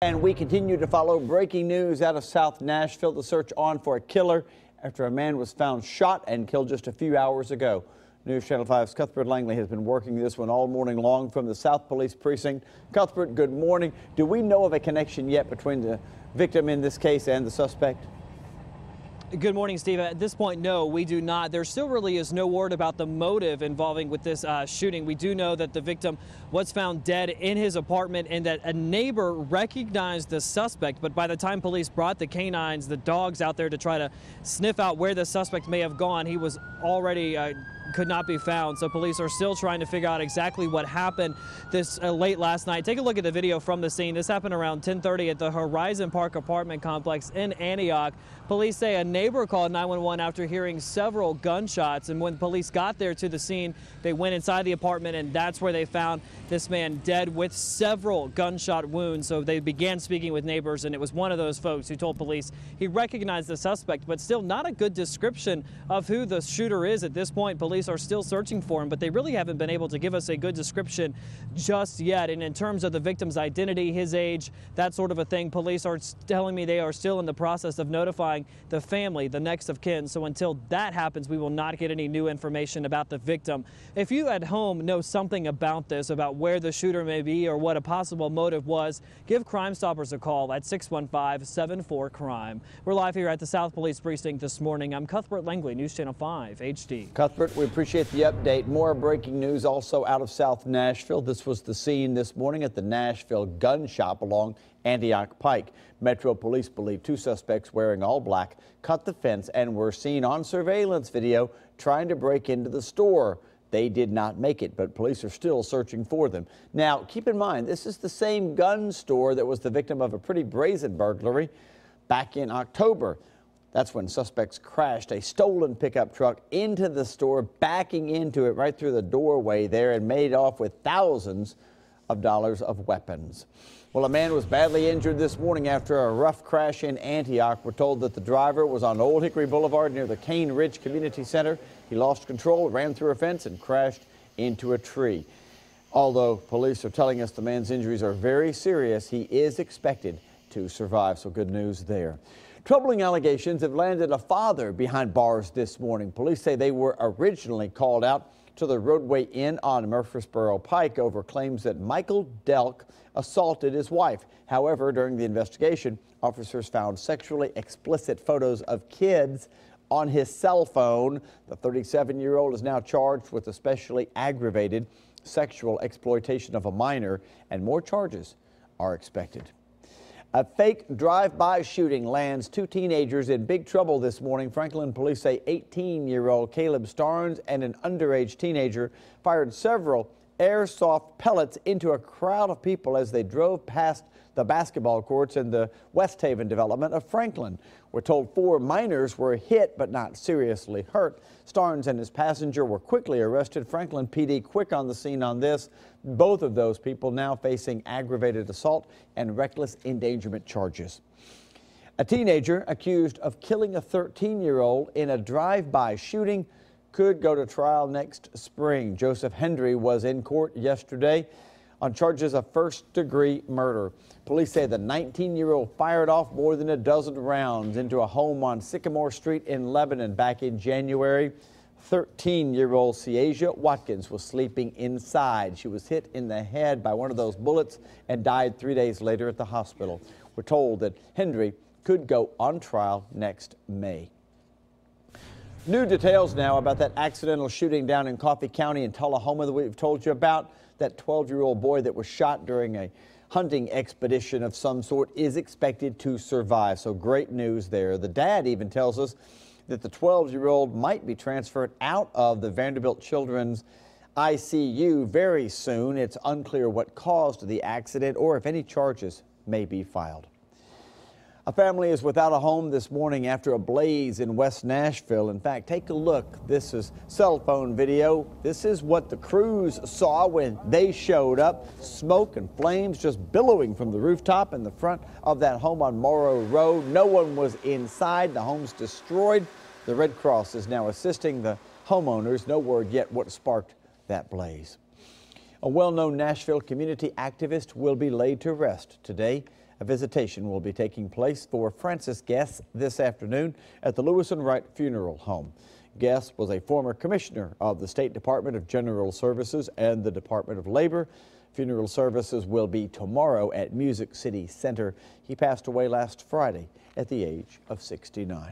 And we continue to follow breaking news out of South Nashville. The search on for a killer after a man was found shot and killed just a few hours ago. News Channel 5's Cuthbert Langley has been working this one all morning long from the South Police Precinct. Cuthbert, good morning. Do we know of a connection yet between the victim in this case and the suspect? Good morning, Steve. At this point, no, we do not. There still really is no word about the motive involving with this shooting. We do know that the victim was found dead in his apartment and that a neighbor recognized the suspect. But by the time police brought the canines, the dogs out there to try to sniff out where the suspect may have gone, he was already could not be found. So police are still trying to figure out exactly what happened this late last night. Take a look at the video from the scene. This happened around 10:30 at the Horizon Park apartment complex in Antioch. Police say a neighbor called 911 after hearing several gunshots, and when police got there to the scene, they went inside the apartment, and that's where they found this man dead with several gunshot wounds. So they began speaking with neighbors, and it was one of those folks who told police he recognized the suspect, but still not a good description of who the shooter is at this point. Police are still searching for him, but they really haven't been able to give us a good description just yet. And in terms of the victim's identity, his age, that sort of a thing, police are telling me they are still in the process of notifying the family, the next of kin. So until that happens, we will not get any new information about the victim. If you at home know something about this, about where the shooter may be or what a possible motive was, give Crime Stoppers a call at 615-74-CRIME. We're live here at the South Police Precinct this morning. I'm Cuthbert Langley, News Channel 5 HD. Cuthbert, we appreciate the update. More breaking news also out of South Nashville. This was the scene this morning at the Nashville gun shop along Antioch Pike. Metro Police believe two suspects wearing all black cut the fence and were seen on surveillance video trying to break into the store. They did not make it, but police are still searching for them. Now, keep in mind, this is the same gun store that was the victim of a pretty brazen burglary back in October. That's when suspects crashed a stolen pickup truck into the store, backing into it right through the doorway there, and made off with thousands of dollars of weapons. Well, a man was badly injured this morning after a rough crash in Antioch. We're told that the driver was on Old Hickory Boulevard near the Cane Ridge Community Center. He lost control, ran through a fence, and crashed into a tree. Although police are telling us the man's injuries are very serious, he is expected to survive, so good news there. Troubling allegations have landed a father behind bars this morning. Police say they were originally called out to the Roadway Inn on Murfreesboro Pike over claims that Michael Delk assaulted his wife. However, during the investigation, officers found sexually explicit photos of kids on his cell phone. The 37-year-old is now charged with especially aggravated sexual exploitation of a minor, and more charges are expected. A fake drive-by shooting lands two teenagers in big trouble this morning. Franklin police say 18-year-old Caleb Starnes and an underage teenager fired several airsoft pellets into a crowd of people as they drove past the basketball courts in the West Haven development of Franklin. We're told 4 minors were hit but not seriously hurt. Starnes and his passenger were quickly arrested. Franklin PD quick on the scene on this. Both of those people now facing aggravated assault and reckless endangerment charges. A teenager accused of killing a 13-year-old in a drive-by shooting could go to trial next spring. Joseph Hendry was in court yesterday on charges of first-degree murder. Police say the 19-year-old fired off more than a dozen rounds into a home on Sycamore Street in Lebanon back in January. 13-year-old Ciasia Watkins was sleeping inside. She was hit in the head by one of those bullets and died 3 days later at the hospital. We're told that Hendry could go on trial next May. New details now about that accidental shooting down in Coffee County in Tullahoma that we've told you about. That 12-year-old boy that was shot during a hunting expedition of some sort is expected to survive. So great news there. The dad even tells us that the 12-year-old might be transferred out of the Vanderbilt Children's ICU very soon. It's unclear what caused the accident or if any charges may be filed. A family is without a home this morning after a blaze in West Nashville. In fact, take a look. This is cell phone video. This is what the crews saw when they showed up. Smoke and flames just billowing from the rooftop in the front of that home on Morrow Road. No one was inside. The home's destroyed. The Red Cross is now assisting the homeowners. No word yet what sparked that blaze. A well-known Nashville community activist will be laid to rest today A visitation will be taking place for Francis Guess this afternoon at the Lewis and Wright Funeral Home. Guess was a former commissioner of the State Department of General Services and the Department of Labor. Funeral services will be tomorrow at Music City Center. He passed away last Friday at the age of 69.